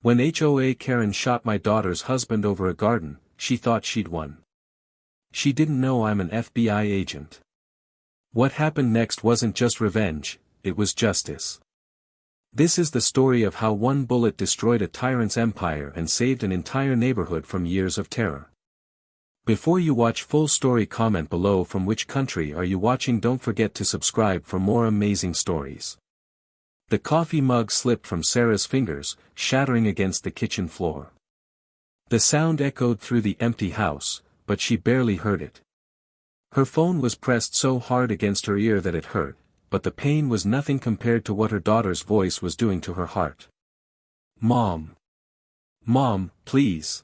When HOA Karen shot my daughter's husband over a garden, she thought she'd won. She didn't know I'm an FBI agent. What happened next wasn't just revenge, it was justice. This is the story of how one bullet destroyed a tyrant's empire and saved an entire neighborhood from years of terror. Before you watch full story, comment below from which country are you watching. Don't forget to subscribe for more amazing stories. The coffee mug slipped from Sarah's fingers, shattering against the kitchen floor. The sound echoed through the empty house, but she barely heard it. Her phone was pressed so hard against her ear that it hurt, but the pain was nothing compared to what her daughter's voice was doing to her heart. Mom. Mom, please.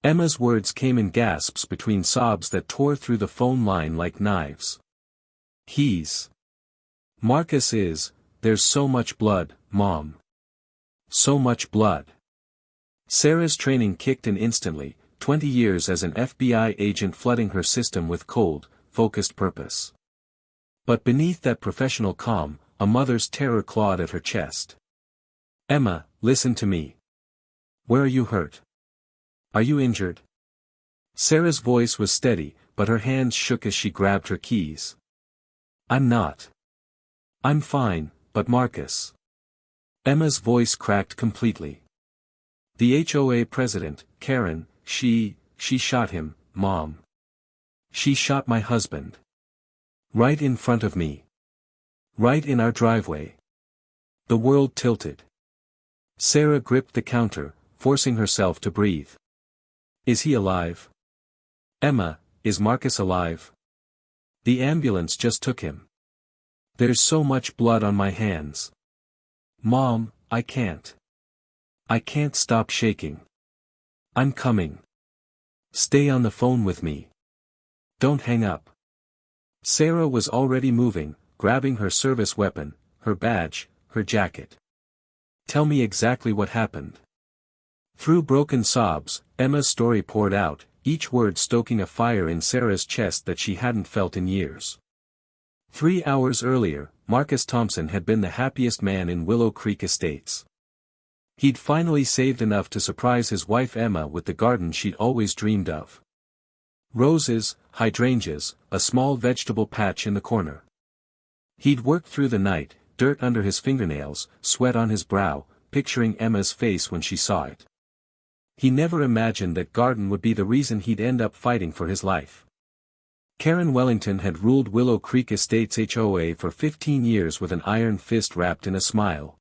Emma's words came in gasps between sobs that tore through the phone line like knives. Marcus is, there's so much blood, Mom. So much blood. Sarah's training kicked in instantly, 20 years as an FBI agent flooding her system with cold, focused purpose. But beneath that professional calm, a mother's terror clawed at her chest. Emma, listen to me. Where are you hurt? Are you injured? Sarah's voice was steady, but her hands shook as she grabbed her keys. I'm not. I'm fine, but Marcus. Emma's voice cracked completely. The HOA president, Karen, she shot him, Mom. She shot my husband. Right in front of me. Right in our driveway. The world tilted. Sarah gripped the counter, forcing herself to breathe. Is he alive? Emma, is Marcus alive? The ambulance just took him. There's so much blood on my hands. Mom, I can't. I can't stop shaking. I'm coming. Stay on the phone with me. Don't hang up. Sarah was already moving, grabbing her service weapon, her badge, her jacket. Tell me exactly what happened. Through broken sobs, Emma's story poured out, each word stoking a fire in Sarah's chest that she hadn't felt in years. 3 hours earlier, Marcus Thompson had been the happiest man in Willow Creek Estates. He'd finally saved enough to surprise his wife Emma with the garden she'd always dreamed of. Roses, hydrangeas, a small vegetable patch in the corner. He'd worked through the night, dirt under his fingernails, sweat on his brow, picturing Emma's face when she saw it. He never imagined that garden would be the reason he'd end up fighting for his life. Karen Wellington had ruled Willow Creek Estates HOA for 15 years with an iron fist wrapped in a smile.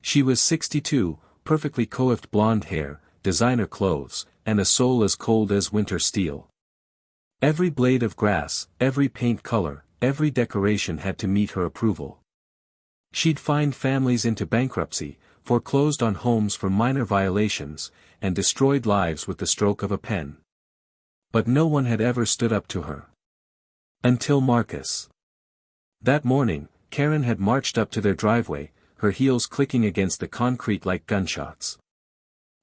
She was 62, perfectly coiffed blonde hair, designer clothes, and a soul as cold as winter steel. Every blade of grass, every paint color, every decoration had to meet her approval. She'd fined families into bankruptcy, foreclosed on homes for minor violations, and destroyed lives with the stroke of a pen. But no one had ever stood up to her. Until Marcus. That morning, Karen had marched up to their driveway, her heels clicking against the concrete like gunshots.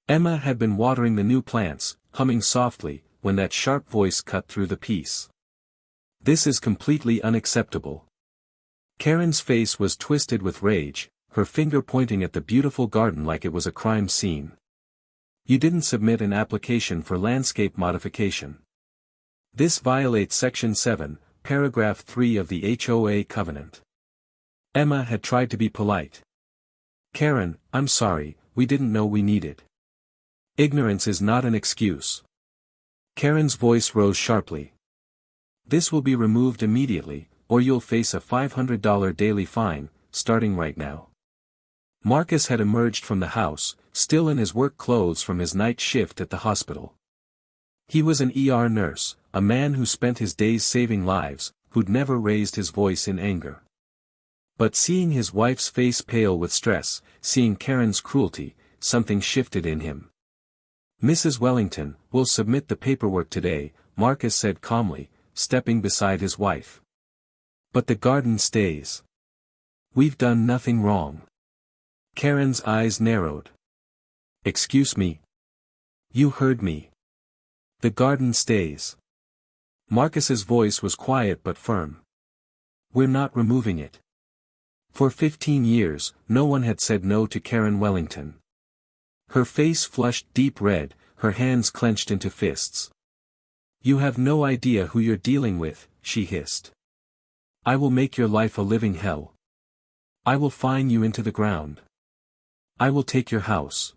Emma had been watering the new plants, humming softly, when that sharp voice cut through the peace. This is completely unacceptable. Karen's face was twisted with rage, her finger pointing at the beautiful garden like it was a crime scene. You didn't submit an application for landscape modification. This violates Section 7, Paragraph 3 of the HOA Covenant. Emma had tried to be polite. Karen, I'm sorry, we didn't know we needed. Ignorance is not an excuse. Karen's voice rose sharply. This will be removed immediately, or you'll face a $500 daily fine, starting right now. Marcus had emerged from the house, still in his work clothes from his night shift at the hospital. He was an ER nurse, a man who spent his days saving lives, who'd never raised his voice in anger. But seeing his wife's face pale with stress, seeing Karen's cruelty, something shifted in him. Mrs. Wellington, we'll submit the paperwork today, Marcus said calmly, stepping beside his wife. But the garden stays. We've done nothing wrong. Karen's eyes narrowed. Excuse me. You heard me. The garden stays. Marcus's voice was quiet but firm. We're not removing it. For 15 years, no one had said no to Karen Wellington. Her face flushed deep red, her hands clenched into fists. "You have no idea who you're dealing with," she hissed. "I will make your life a living hell. I will fine you into the ground. I will take your house.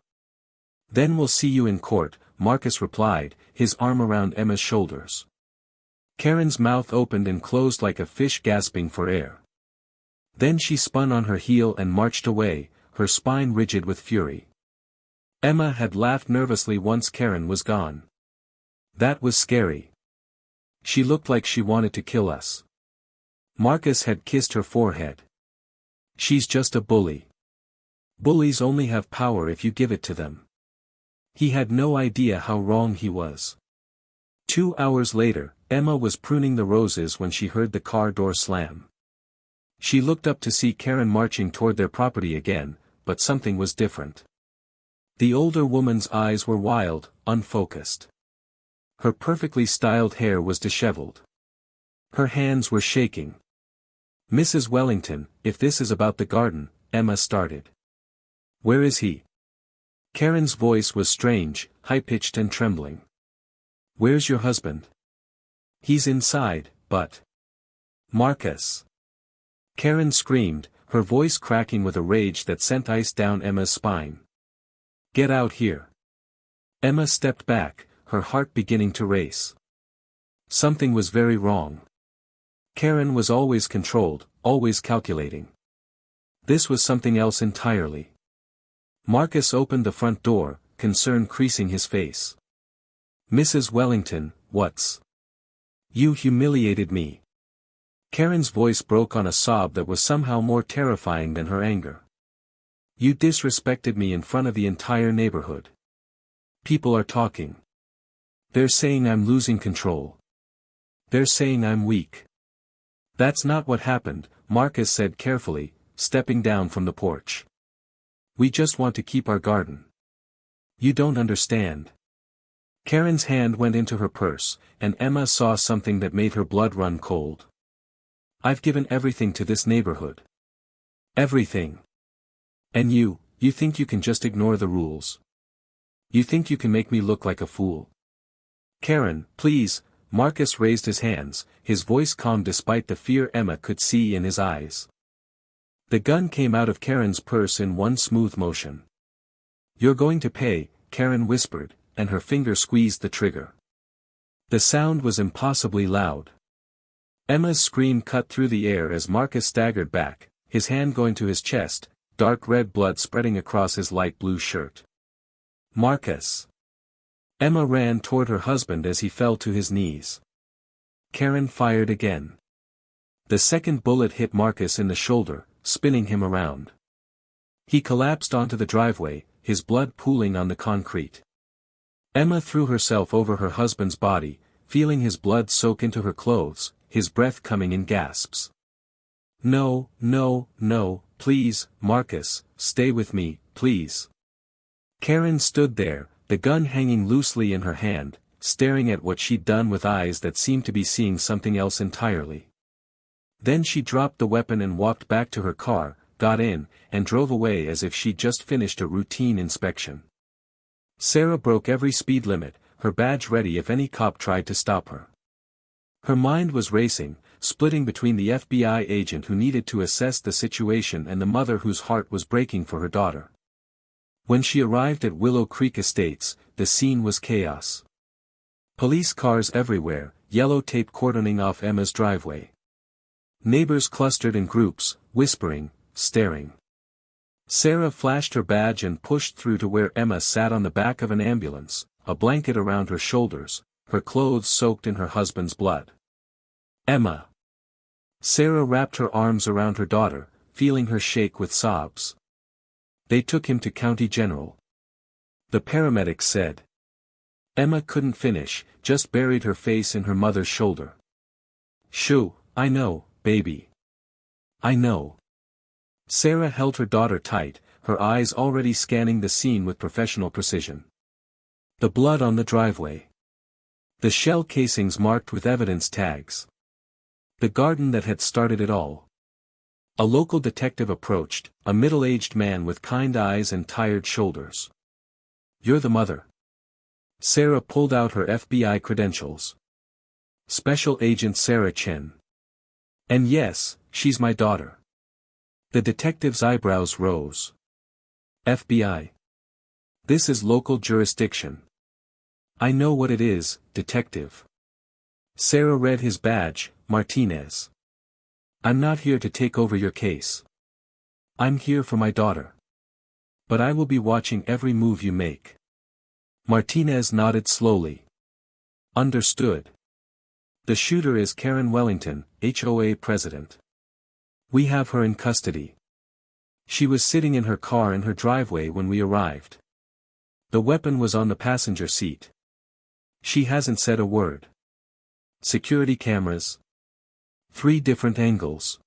Then we'll see you in court," Marcus replied, his arm around Emma's shoulders. Karen's mouth opened and closed like a fish gasping for air. Then she spun on her heel and marched away, her spine rigid with fury. Emma had laughed nervously once Karen was gone. "That was scary. She looked like she wanted to kill us." Marcus had kissed her forehead. "She's just a bully. Bullies only have power if you give it to them." He had no idea how wrong he was. 2 hours later, Emma was pruning the roses when she heard the car door slam. She looked up to see Karen marching toward their property again, but something was different. The older woman's eyes were wild, unfocused. Her perfectly styled hair was disheveled. Her hands were shaking. "Mrs. Wellington, if this is about the garden," Emma started. "Where is he?" Karen's voice was strange, high-pitched and trembling. "Where's your husband?" "He's inside, but—" "Marcus!" Karen screamed, her voice cracking with a rage that sent ice down Emma's spine. "Get out here!" Emma stepped back, her heart beginning to race. Something was very wrong. Karen was always controlled, always calculating. This was something else entirely. Marcus opened the front door, concern creasing his face. "Mrs. Wellington, what's—" "You humiliated me." Karen's voice broke on a sob that was somehow more terrifying than her anger. "You disrespected me in front of the entire neighborhood. People are talking. They're saying I'm losing control. They're saying I'm weak." "That's not what happened," Marcus said carefully, stepping down from the porch. "We just want to keep our garden. You don't understand." Karen's hand went into her purse, and Emma saw something that made her blood run cold. "I've given everything to this neighborhood. Everything. And you think you can just ignore the rules? You think you can make me look like a fool?" "Karen, please," Marcus raised his hands, his voice calm despite the fear Emma could see in his eyes. The gun came out of Karen's purse in one smooth motion. "You're going to pay," Karen whispered, and her finger squeezed the trigger. The sound was impossibly loud. Emma's scream cut through the air as Marcus staggered back, his hand going to his chest, dark red blood spreading across his light blue shirt. "Marcus!" Emma ran toward her husband as he fell to his knees. Karen fired again. The second bullet hit Marcus in the shoulder, spinning him around. He collapsed onto the driveway, his blood pooling on the concrete. Emma threw herself over her husband's body, feeling his blood soak into her clothes, his breath coming in gasps. "No, no, no, please, Marcus, stay with me, please." Karen stood there, the gun hanging loosely in her hand, staring at what she'd done with eyes that seemed to be seeing something else entirely. Then she dropped the weapon and walked back to her car, got in, and drove away as if she'd just finished a routine inspection. Sarah broke every speed limit, her badge ready if any cop tried to stop her. Her mind was racing, splitting between the FBI agent who needed to assess the situation and the mother whose heart was breaking for her daughter. When she arrived at Willow Creek Estates, the scene was chaos. Police cars everywhere, yellow tape cordoning off Emma's driveway. Neighbors clustered in groups, whispering, staring. Sarah flashed her badge and pushed through to where Emma sat on the back of an ambulance, a blanket around her shoulders, her clothes soaked in her husband's blood. "Emma!" Sarah wrapped her arms around her daughter, feeling her shake with sobs. "They took him to County General," the paramedics said. Emma couldn't finish, just buried her face in her mother's shoulder. "Shoo, I know, baby. I know." Sarah held her daughter tight, her eyes already scanning the scene with professional precision. The blood on the driveway. The shell casings marked with evidence tags. The garden that had started it all. A local detective approached, a middle-aged man with kind eyes and tired shoulders. You're the mother. Sarah pulled out her FBI credentials. Special Agent Sarah Chen. And yes, she's my daughter. The detective's eyebrows rose. FBI. This is local jurisdiction. I know what it is, detective. Sarah read his badge, Martinez. I'm not here to take over your case. I'm here for my daughter. But I will be watching every move you make. Martinez nodded slowly. Understood. The shooter is Karen Wellington, HOA president. We have her in custody. She was sitting in her car in her driveway when we arrived. The weapon was on the passenger seat. She hasn't said a word. Security cameras. 3 different angles.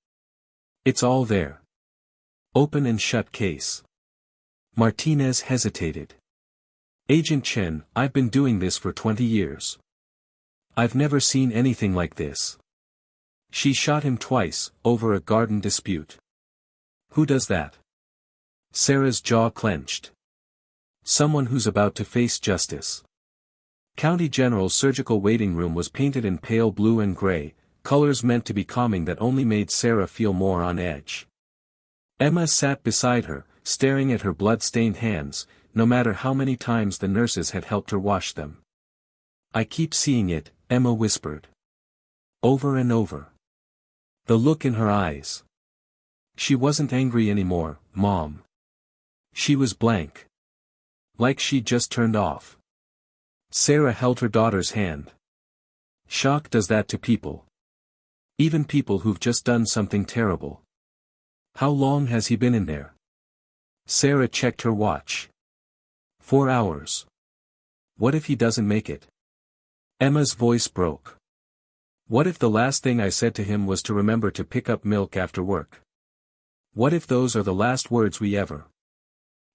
It's all there. Open and shut case. Martinez hesitated. Agent Chen, I've been doing this for 20 years. I've never seen anything like this. She shot him twice, over a garden dispute. Who does that? Sarah's jaw clenched. Someone who's about to face justice. County General's surgical waiting room was painted in pale blue and gray, colors meant to be calming that only made Sarah feel more on edge. Emma sat beside her, staring at her blood-stained hands, no matter how many times the nurses had helped her wash them. I keep seeing it, Emma whispered. Over and over. The look in her eyes. She wasn't angry anymore, Mom. She was blank. Like she'd just turned off. Sarah held her daughter's hand. Shock does that to people. Even people who've just done something terrible. How long has he been in there? Sarah checked her watch. 4 hours. What if he doesn't make it? Emma's voice broke. What if the last thing I said to him was to remember to pick up milk after work? What if those are the last words we ever?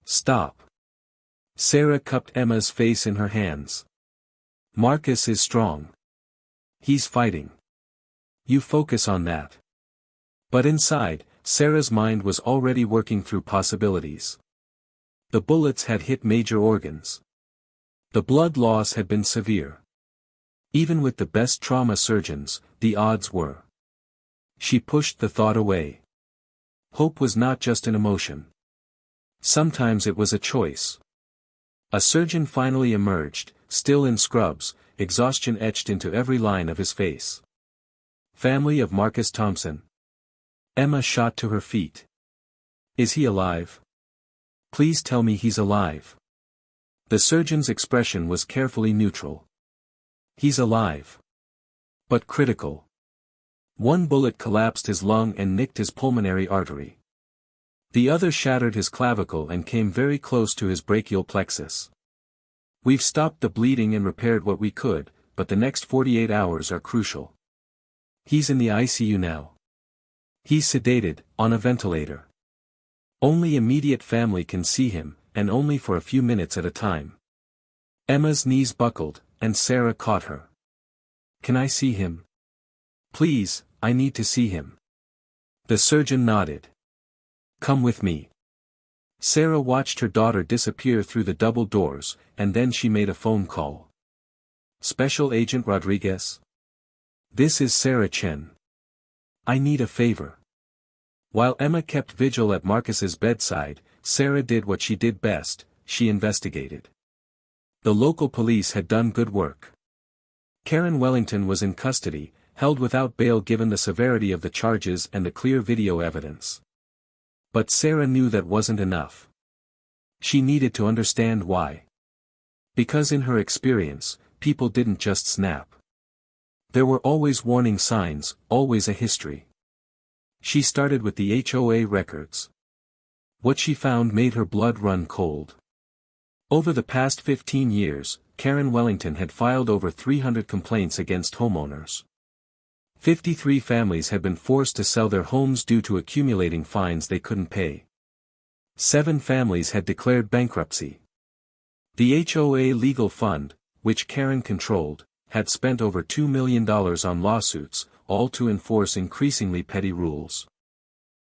Stop. Sarah cupped Emma's face in her hands. Marcus is strong. He's fighting. You focus on that. But inside, Sarah's mind was already working through possibilities. The bullets had hit major organs. The blood loss had been severe. Even with the best trauma surgeons, the odds were. She pushed the thought away. Hope was not just an emotion. Sometimes it was a choice. A surgeon finally emerged, still in scrubs, exhaustion etched into every line of his face. Family of Marcus Thompson. Emma shot to her feet. Is he alive? Please tell me he's alive. The surgeon's expression was carefully neutral. He's alive. But critical. One bullet collapsed his lung and nicked his pulmonary artery. The other shattered his clavicle and came very close to his brachial plexus. We've stopped the bleeding and repaired what we could, but the next 48 hours are crucial. He's in the ICU now. He's sedated, on a ventilator. Only immediate family can see him, and only for a few minutes at a time. Emma's knees buckled, and Sarah caught her. Can I see him? Please, I need to see him. The surgeon nodded. Come with me. Sarah watched her daughter disappear through the double doors, and then she made a phone call. Special Agent Rodriguez? This is Sarah Chen. I need a favor. While Emma kept vigil at Marcus's bedside, Sarah did what she did best, she investigated. The local police had done good work. Karen Wellington was in custody, held without bail given the severity of the charges and the clear video evidence. But Sarah knew that wasn't enough. She needed to understand why. Because in her experience, people didn't just snap. There were always warning signs, always a history. She started with the HOA records. What she found made her blood run cold. Over the past 15 years, Karen Wellington had filed over 300 complaints against homeowners. 53 families had been forced to sell their homes due to accumulating fines they couldn't pay. 7 families had declared bankruptcy. The HOA legal fund, which Karen controlled, had spent over $2 million on lawsuits, all to enforce increasingly petty rules.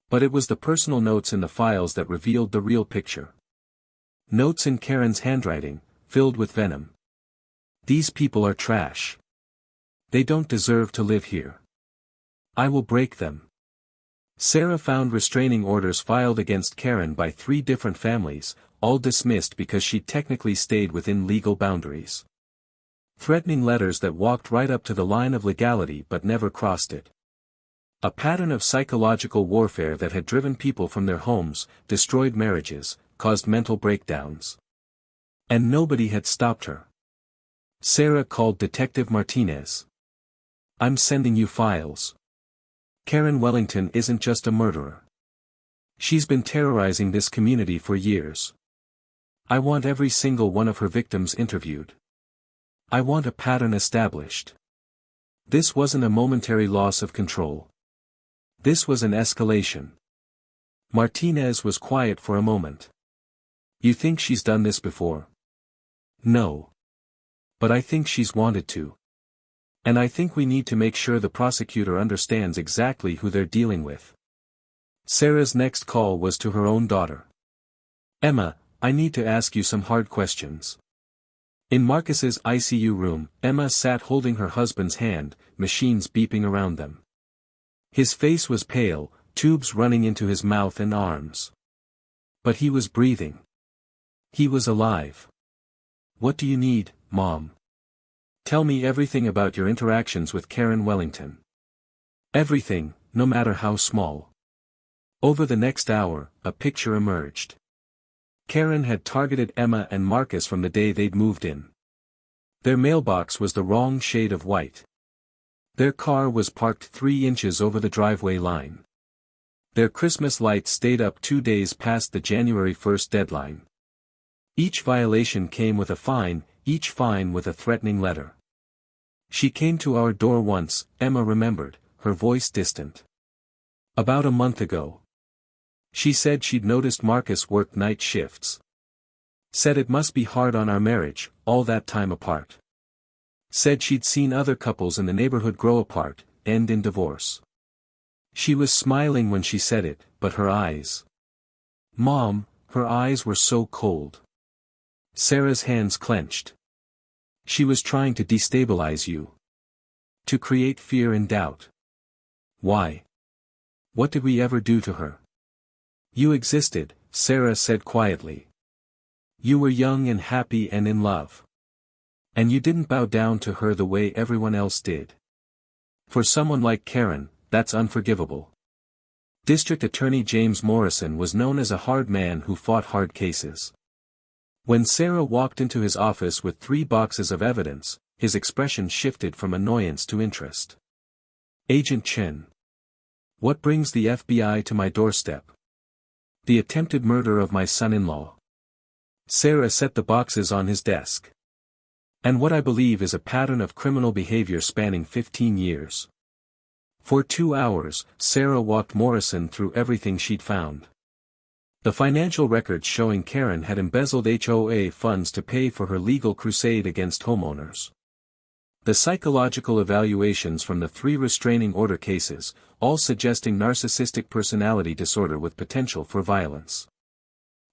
But it was the personal notes in the files that revealed the real picture. Notes in Karen's handwriting, filled with venom. These people are trash. They don't deserve to live here. I will break them. Sarah found restraining orders filed against Karen by 3 different families, all dismissed because she technically stayed within legal boundaries. Threatening letters that walked right up to the line of legality but never crossed it. A pattern of psychological warfare that had driven people from their homes, destroyed marriages, caused mental breakdowns. And nobody had stopped her. Sarah called Detective Martinez. I'm sending you files. Karen Wellington isn't just a murderer. She's been terrorizing this community for years. I want every single one of her victims interviewed. I want a pattern established. This wasn't a momentary loss of control. This was an escalation. Martinez was quiet for a moment. You think she's done this before? No. But I think she's wanted to. And I think we need to make sure the prosecutor understands exactly who they're dealing with. Sarah's next call was to her own daughter. Emma, I need to ask you some hard questions. In Marcus's ICU room, Emma sat holding her husband's hand, machines beeping around them. His face was pale, tubes running into his mouth and arms. But he was breathing. He was alive. What do you need, Mom? Tell me everything about your interactions with Karen Wellington. Everything, no matter how small. Over the next hour, a picture emerged. Karen had targeted Emma and Marcus from the day they'd moved in. Their mailbox was the wrong shade of white. Their car was parked 3 inches over the driveway line. Their Christmas lights stayed up 2 days past the January 1st deadline. Each violation came with a fine, each fine with a threatening letter. She came to our door once, Emma remembered, her voice distant. About a month ago. She said she'd noticed Marcus worked night shifts. Said it must be hard on our marriage, all that time apart. Said she'd seen other couples in the neighborhood grow apart, end in divorce. She was smiling when she said it, but her eyes. Mom, her eyes were so cold. Sarah's hands clenched. She was trying to destabilize you. To create fear and doubt. Why? What did we ever do to her? You existed, Sarah said quietly. You were young and happy and in love. And you didn't bow down to her the way everyone else did. For someone like Karen, that's unforgivable. District Attorney James Morrison was known as a hard man who fought hard cases. When Sarah walked into his office with 3 boxes of evidence, his expression shifted from annoyance to interest. Agent Chen. What brings the FBI to my doorstep? The attempted murder of my son-in-law. Sarah set the boxes on his desk. And what I believe is a pattern of criminal behavior spanning 15 years. For 2 hours, Sarah walked Morrison through everything she'd found. The financial records showing Karen had embezzled HOA funds to pay for her legal crusade against homeowners. The psychological evaluations from the 3 restraining order cases, all suggesting narcissistic personality disorder with potential for violence.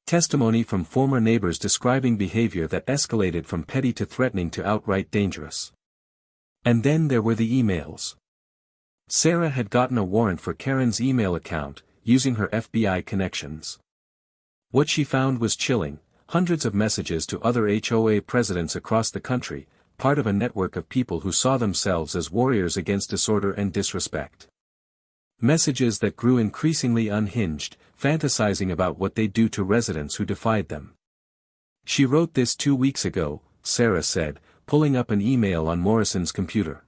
Testimony from former neighbors describing behavior that escalated from petty to threatening to outright dangerous. And then there were the emails. Sarah had gotten a warrant for Karen's email account, using her FBI connections. What she found was chilling: hundreds of messages to other HOA presidents across the country, part of a network of people who saw themselves as warriors against disorder and disrespect. Messages that grew increasingly unhinged, fantasizing about what they'd do to residents who defied them. She wrote this 2 weeks ago, Sarah said, pulling up an email on Morrison's computer.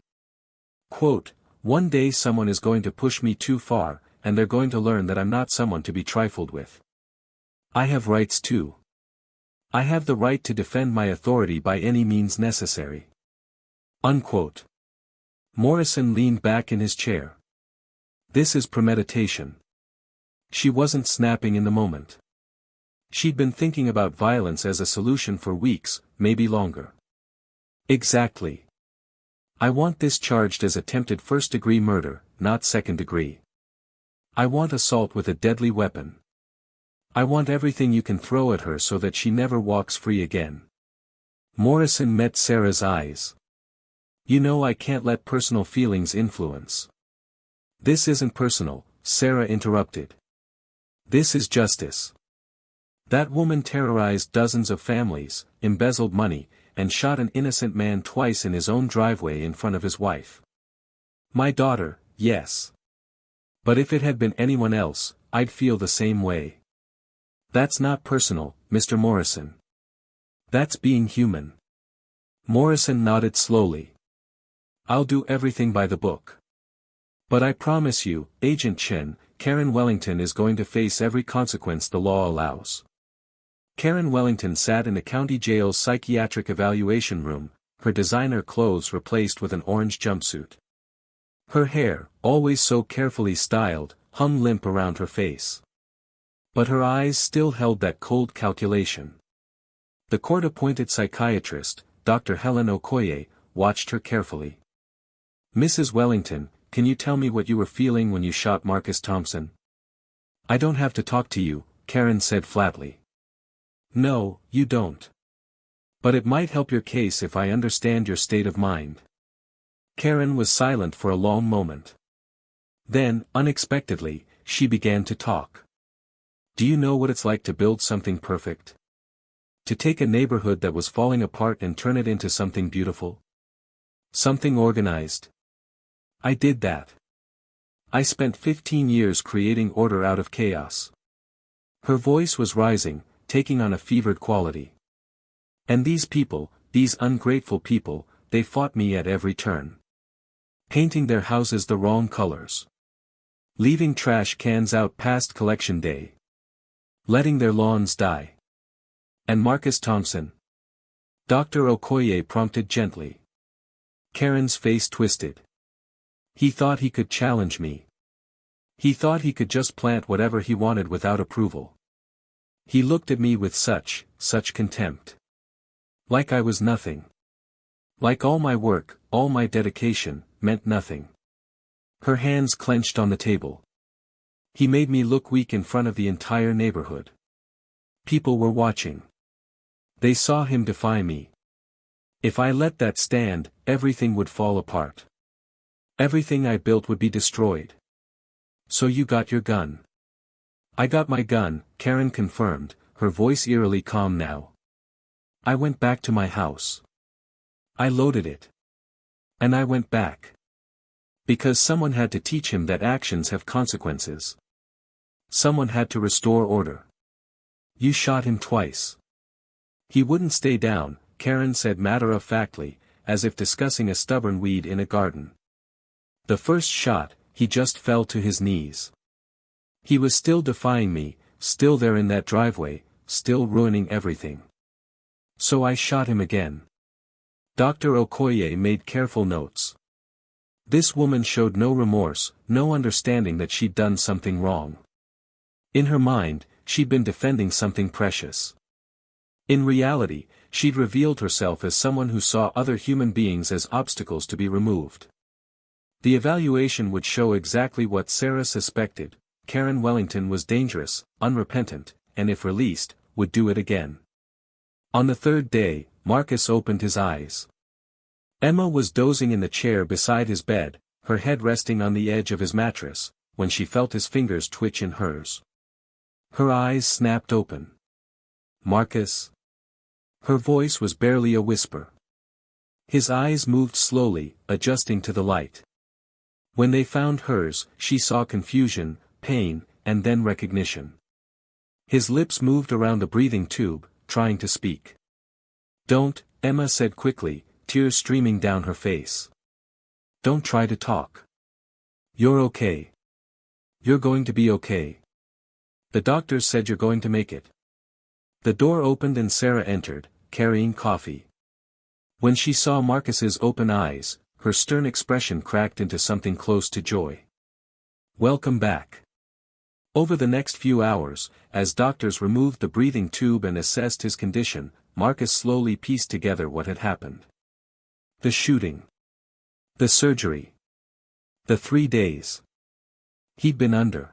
Quote, one day someone is going to push me too far, and they're going to learn that I'm not someone to be trifled with. I have rights too. I have the right to defend my authority by any means necessary. Unquote. Morrison leaned back in his chair. This is premeditation. She wasn't snapping in the moment. She'd been thinking about violence as a solution for weeks, maybe longer. Exactly. I want this charged as attempted first-degree murder, not second-degree. I want assault with a deadly weapon. I want everything you can throw at her so that she never walks free again. Morrison met Sarah's eyes. You know I can't let personal feelings influence. This isn't personal, Sarah interrupted. This is justice. That woman terrorized dozens of families, embezzled money, and shot an innocent man twice in his own driveway in front of his wife. My daughter, yes. But if it had been anyone else, I'd feel the same way. That's not personal, Mr. Morrison. That's being human. Morrison nodded slowly. I'll do everything by the book. But I promise you, Agent Chen, Karen Wellington is going to face every consequence the law allows. Karen Wellington sat in the county jail's psychiatric evaluation room, her designer clothes replaced with an orange jumpsuit. Her hair, always so carefully styled, hung limp around her face. But her eyes still held that cold calculation. The court-appointed psychiatrist, Dr. Helen Okoye, watched her carefully. Mrs. Wellington, can you tell me what you were feeling when you shot Marcus Thompson? I don't have to talk to you, Karen said flatly. No, you don't. But it might help your case if I understand your state of mind. Karen was silent for a long moment. Then, unexpectedly, she began to talk. Do you know what it's like to build something perfect? To take a neighborhood that was falling apart and turn it into something beautiful? Something organized? I did that. I spent 15 years creating order out of chaos. Her voice was rising, taking on a fevered quality. And these people, these ungrateful people, they fought me at every turn. Painting their houses the wrong colors. Leaving trash cans out past collection day. Letting their lawns die. And Marcus Thompson? Dr. Okoye prompted gently. Karen's face twisted. He thought he could challenge me. He thought he could just plant whatever he wanted without approval. He looked at me with such contempt. Like I was nothing. Like all my work, all my dedication, meant nothing. Her hands clenched on the table. He made me look weak in front of the entire neighborhood. People were watching. They saw him defy me. If I let that stand, everything would fall apart. Everything I built would be destroyed. So you got your gun. I got my gun, Karen confirmed, her voice eerily calm now. I went back to my house. I loaded it. And I went back. Because someone had to teach him that actions have consequences. Someone had to restore order. You shot him twice. He wouldn't stay down, Karen said matter-of-factly, as if discussing a stubborn weed in a garden. The first shot, he just fell to his knees. He was still defying me, still there in that driveway, still ruining everything. So I shot him again. Dr. Okoye made careful notes. This woman showed no remorse, no understanding that she'd done something wrong. In her mind, she'd been defending something precious. In reality, she'd revealed herself as someone who saw other human beings as obstacles to be removed. The evaluation would show exactly what Sarah suspected. Karen Wellington was dangerous, unrepentant, and if released, would do it again. On the third day, Marcus opened his eyes. Emma was dozing in the chair beside his bed, her head resting on the edge of his mattress, when she felt his fingers twitch in hers. Her eyes snapped open. Marcus? Her voice was barely a whisper. His eyes moved slowly, adjusting to the light. When they found hers, she saw confusion, pain, and then recognition. His lips moved around the breathing tube, trying to speak. Don't, Emma said quickly, tears streaming down her face. Don't try to talk. You're okay. You're going to be okay. The doctors said you're going to make it. The door opened and Sarah entered, carrying coffee. When she saw Marcus's open eyes, her stern expression cracked into something close to joy. Welcome back. Over the next few hours, as doctors removed the breathing tube and assessed his condition, Marcus slowly pieced together what had happened. The shooting. The surgery. The 3 days. He'd been under.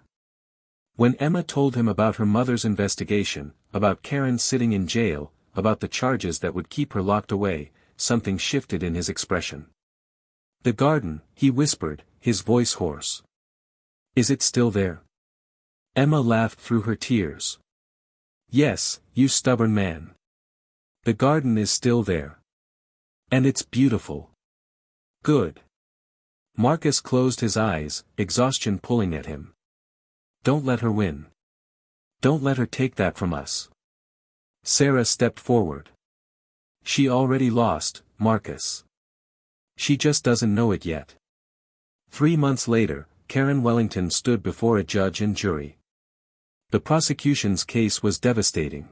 When Emma told him about her mother's investigation, about Karen sitting in jail, about the charges that would keep her locked away, something shifted in his expression. "The garden," he whispered, his voice hoarse. "Is it still there?" Emma laughed through her tears. "Yes, you stubborn man. The garden is still there. And it's beautiful." "Good." Marcus closed his eyes, exhaustion pulling at him. "Don't let her win. Don't let her take that from us." Sarah stepped forward. "She already lost, Marcus. She just doesn't know it yet." 3 months later, Karen Wellington stood before a judge and jury. The prosecution's case was devastating.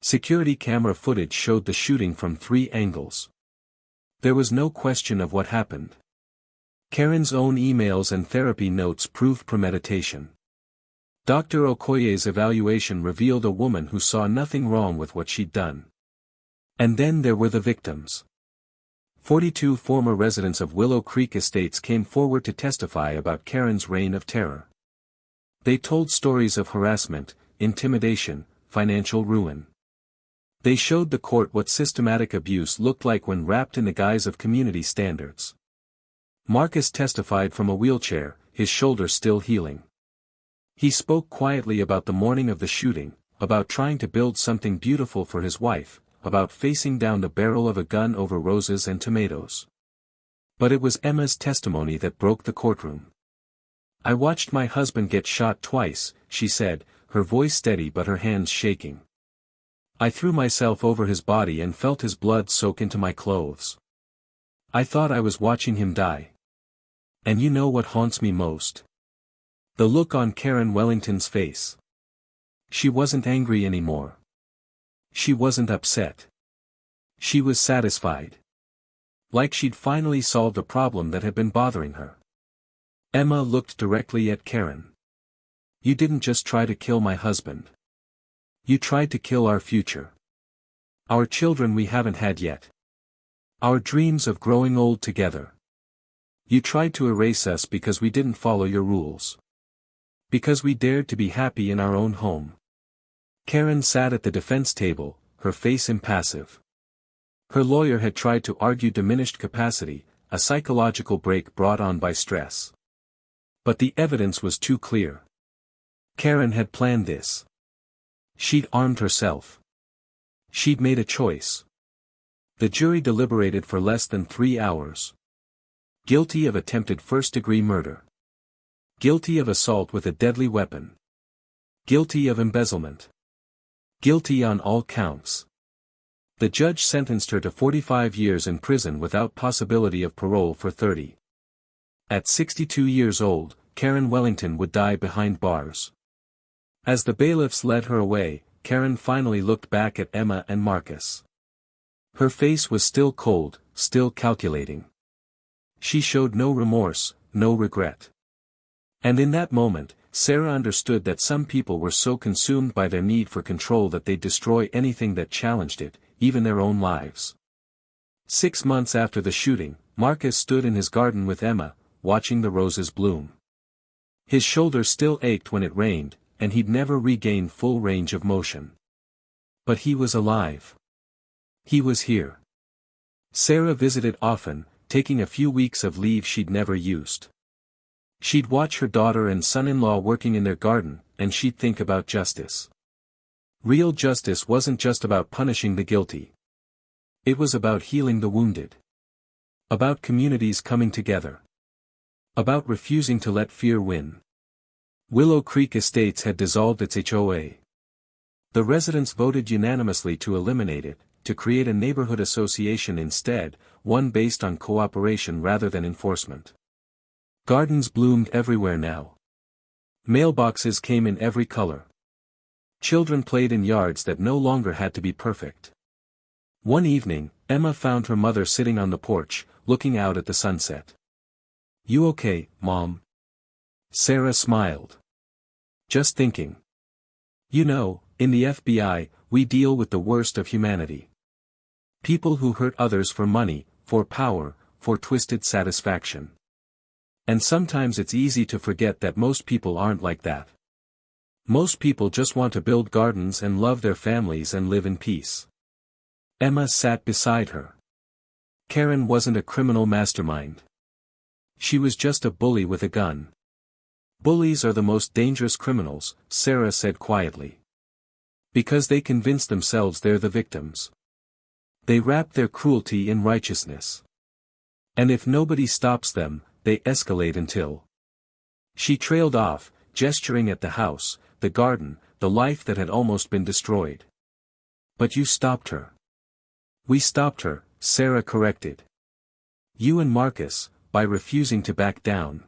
Security camera footage showed the shooting from 3 angles. There was no question of what happened. Karen's own emails and therapy notes proved premeditation. Dr. Okoye's evaluation revealed a woman who saw nothing wrong with what she'd done. And then there were the victims. 42 former residents of Willow Creek Estates came forward to testify about Karen's reign of terror. They told stories of harassment, intimidation, financial ruin. They showed the court what systematic abuse looked like when wrapped in the guise of community standards. Marcus testified from a wheelchair, his shoulder still healing. He spoke quietly about the morning of the shooting, about trying to build something beautiful for his wife, about facing down the barrel of a gun over roses and tomatoes. But it was Emma's testimony that broke the courtroom. "I watched my husband get shot twice," she said, her voice steady but her hands shaking. "I threw myself over his body and felt his blood soak into my clothes. I thought I was watching him die. And you know what haunts me most? The look on Karen Wellington's face. She wasn't angry anymore. She wasn't upset. She was satisfied. Like she'd finally solved a problem that had been bothering her." Emma looked directly at Karen. "You didn't just try to kill my husband. You tried to kill our future. Our children we haven't had yet. Our dreams of growing old together. You tried to erase us because we didn't follow your rules. Because we dared to be happy in our own home." Karen sat at the defense table, her face impassive. Her lawyer had tried to argue diminished capacity, a psychological break brought on by stress. But the evidence was too clear. Karen had planned this. She'd armed herself. She'd made a choice. The jury deliberated for less than 3 hours. Guilty of attempted first-degree murder. Guilty of assault with a deadly weapon. Guilty of embezzlement. Guilty on all counts. The judge sentenced her to 45 years in prison without possibility of parole for 30. At 62 years old, Karen Wellington would die behind bars. As the bailiffs led her away, Karen finally looked back at Emma and Marcus. Her face was still cold, still calculating. She showed no remorse, no regret. And in that moment, Sarah understood that some people were so consumed by their need for control that they'd destroy anything that challenged it, even their own lives. 6 months after the shooting, Marcus stood in his garden with Emma, watching the roses bloom. His shoulder still ached when it rained, and he'd never regained full range of motion. But he was alive. He was here. Sarah visited often, taking a few weeks of leave she'd never used. She'd watch her daughter and son-in-law working in their garden, and she'd think about justice. Real justice wasn't just about punishing the guilty. It was about healing the wounded. About communities coming together. About refusing to let fear win. Willow Creek Estates had dissolved its HOA. The residents voted unanimously to eliminate it, to create a neighborhood association instead, one based on cooperation rather than enforcement. Gardens bloomed everywhere now. Mailboxes came in every color. Children played in yards that no longer had to be perfect. One evening, Emma found her mother sitting on the porch, looking out at the sunset. "You okay, Mom?" Sarah smiled. "Just thinking. You know, in the FBI, we deal with the worst of humanity. People who hurt others for money, for power, for twisted satisfaction. And sometimes it's easy to forget that most people aren't like that. Most people just want to build gardens and love their families and live in peace. Emma sat beside her. Karen wasn't a criminal mastermind. She was just a bully with a gun. Bullies are the most dangerous criminals, Sarah said quietly. Because they convince themselves they're the victims. They wrap their cruelty in righteousness. And if nobody stops them, they escalate until. She trailed off, gesturing at the house, the garden, the life that had almost been destroyed. But you stopped her. We stopped her, Sarah corrected. You and Marcus, by refusing to back down.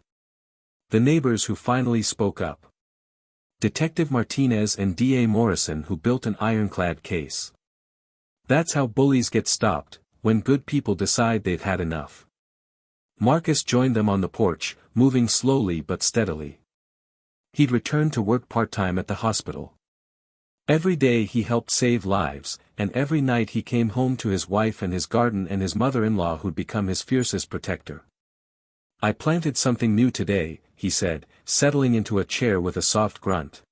The neighbors who finally spoke up. Detective Martinez and D.A. Morrison who built an ironclad case. That's how bullies get stopped, when good people decide they've had enough. Marcus joined them on the porch, moving slowly but steadily. He'd returned to work part-time at the hospital. Every day he helped save lives, and every night he came home to his wife and his garden and his mother-in-law who'd become his fiercest protector. I planted something new today, he said, settling into a chair with a soft grunt.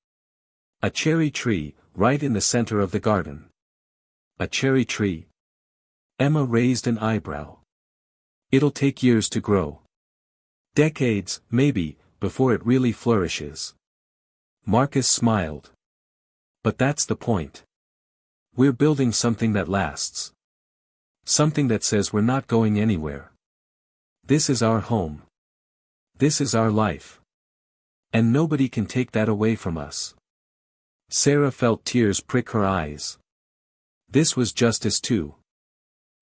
A cherry tree, right in the center of the garden. A cherry tree? Emma raised an eyebrow. It'll take years to grow. Decades, maybe, before it really flourishes. Marcus smiled. But that's the point. We're building something that lasts. Something that says we're not going anywhere. This is our home. This is our life. And nobody can take that away from us. Sarah felt tears prick her eyes. This was justice too.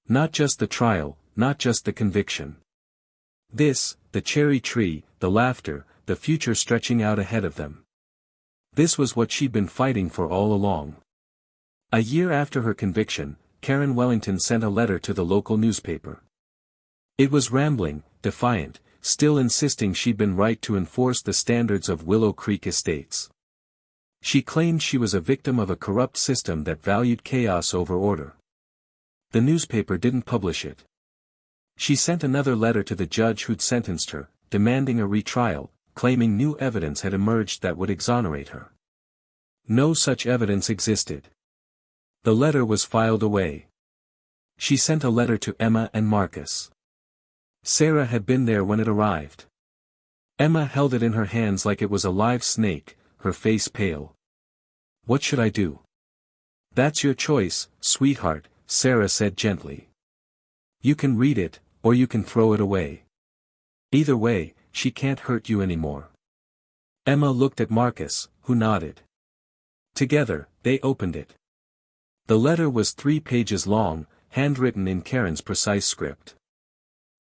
Not just the trial, not just the conviction. This, the cherry tree, the laughter, the future stretching out ahead of them. This was what she'd been fighting for all along. A year after her conviction, Karen Wellington sent a letter to the local newspaper. It was rambling, defiant, still insisting she'd been right to enforce the standards of Willow Creek Estates. She claimed she was a victim of a corrupt system that valued chaos over order. The newspaper didn't publish it. She sent another letter to the judge who'd sentenced her, demanding a retrial, claiming new evidence had emerged that would exonerate her. No such evidence existed. The letter was filed away. She sent a letter to Emma and Marcus. Sarah had been there when it arrived. Emma held it in her hands like it was a live snake, her face pale. What should I do? That's your choice, sweetheart, Sarah said gently. You can read it, or you can throw it away. Either way, she can't hurt you anymore. Emma looked at Marcus, who nodded. Together, they opened it. The letter was 3 pages long, handwritten in Karen's precise script.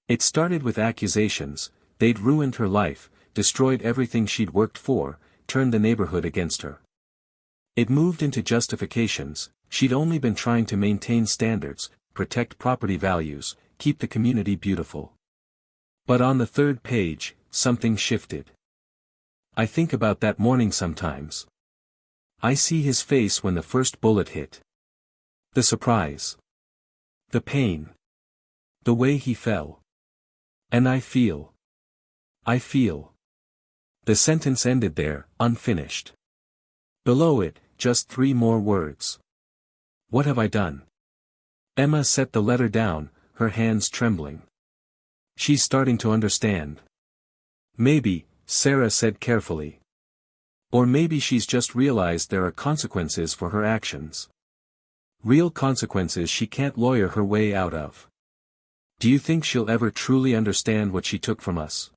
It started with accusations: they'd ruined her life, destroyed everything she'd worked for, turned the neighborhood against her. It moved into justifications: she'd only been trying to maintain standards, protect property values, keep the community beautiful. But on the 3rd page, something shifted. I think about that morning sometimes. I see his face when the first bullet hit. The surprise. The pain. The way he fell. And I feel. The sentence ended there, unfinished. Below it, just 3 more words. What have I done? Emma set the letter down, her hands trembling. She's starting to understand. Maybe, Sarah said carefully. Or maybe she's just realized there are consequences for her actions. Real consequences she can't lawyer her way out of. Do you think she'll ever truly understand what she took from us?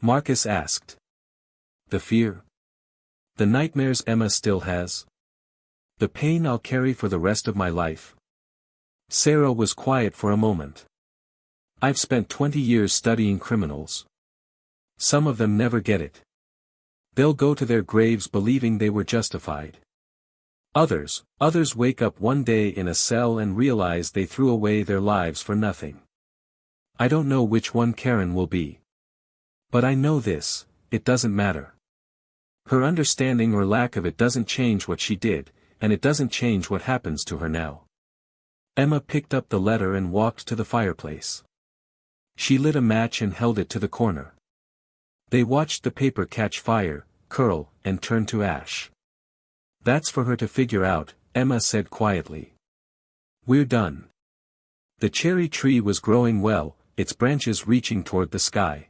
Marcus asked. The fear? The nightmares Emma still has? The pain I'll carry for the rest of my life? Sarah was quiet for a moment. I've spent 20 years studying criminals. Some of them never get it. They'll go to their graves believing they were justified. Others wake up one day in a cell and realize they threw away their lives for nothing. I don't know which one Karen will be. But I know this: it doesn't matter. Her understanding or lack of it doesn't change what she did, and it doesn't change what happens to her now. Emma picked up the letter and walked to the fireplace. She lit a match and held it to the corner. They watched the paper catch fire, curl, and turn to ash. That's for her to figure out, Emma said quietly. We're done. The cherry tree was growing well, its branches reaching toward the sky.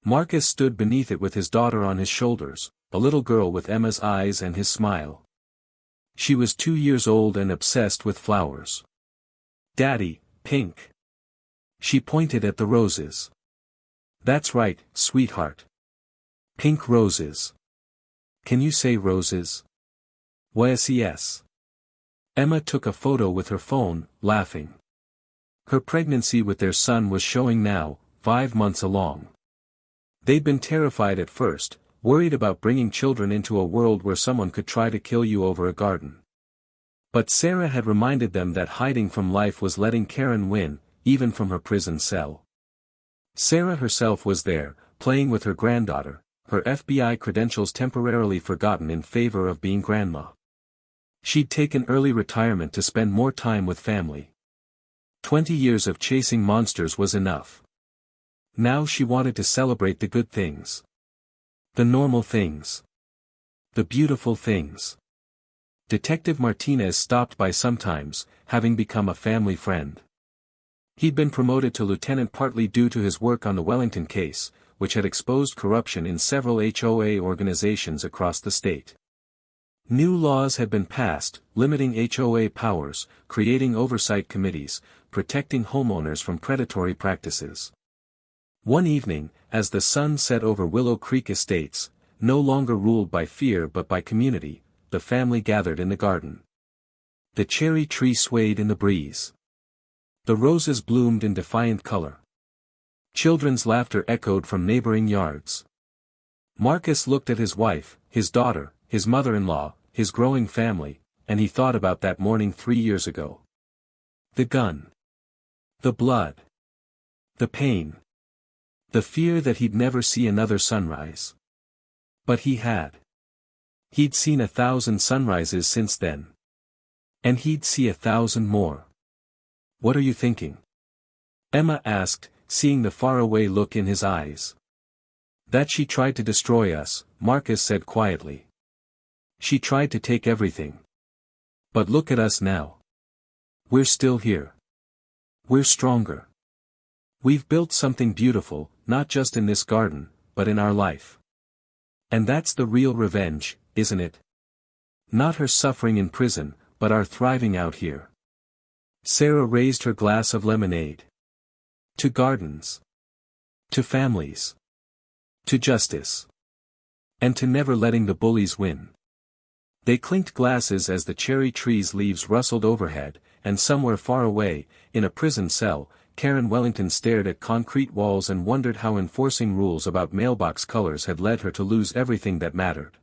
Marcus stood beneath it with his daughter on his shoulders, a little girl with Emma's eyes and his smile. She was 2 years old and obsessed with flowers. Daddy, pink. She pointed at the roses. That's right, sweetheart. Pink roses. Can you say roses? Yes. Emma took a photo with her phone, laughing. Her pregnancy with their son was showing now, 5 months along. They'd been terrified at first, worried about bringing children into a world where someone could try to kill you over a garden. But Sarah had reminded them that hiding from life was letting Karen win, even from her prison cell. Sarah herself was there, playing with her granddaughter, her FBI credentials temporarily forgotten in favor of being grandma. She'd taken early retirement to spend more time with family. 20 years of chasing monsters was enough. Now she wanted to celebrate the good things. The normal things. The beautiful things. Detective Martinez stopped by sometimes, having become a family friend. He'd been promoted to lieutenant partly due to his work on the Wellington case, which had exposed corruption in several HOA organizations across the state. New laws had been passed, limiting HOA powers, creating oversight committees, protecting homeowners from predatory practices. One evening, as the sun set over Willow Creek Estates, no longer ruled by fear but by community, the family gathered in the garden. The cherry tree swayed in the breeze. The roses bloomed in defiant color. Children's laughter echoed from neighboring yards. Marcus looked at his wife, his daughter, his mother-in-law, his growing family, and he thought about that morning 3 years ago. The gun. The blood. The pain. The fear that he'd never see another sunrise. But he had. He'd seen 1,000 sunrises since then. And he'd see 1,000 more. What are you thinking? Emma asked, seeing the faraway look in his eyes. That she tried to destroy us, Marcus said quietly. She tried to take everything. But look at us now. We're still here. We're stronger. We've built something beautiful, not just in this garden, but in our life. And that's the real revenge, isn't it? Not her suffering in prison, but our thriving out here. Sarah raised her glass of lemonade. To gardens. To families. To justice. And to never letting the bullies win. They clinked glasses as the cherry tree's leaves rustled overhead, and somewhere far away, in a prison cell, Karen Wellington stared at concrete walls and wondered how enforcing rules about mailbox colors had led her to lose everything that mattered.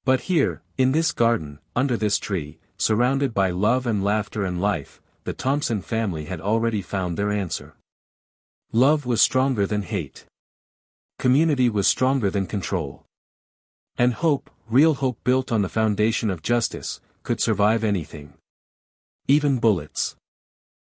But here, in this garden, under this tree, surrounded by love and laughter and life, the Thompson family had already found their answer. Love was stronger than hate. Community was stronger than control. And hope, real hope built on the foundation of justice, could survive anything. Even bullets.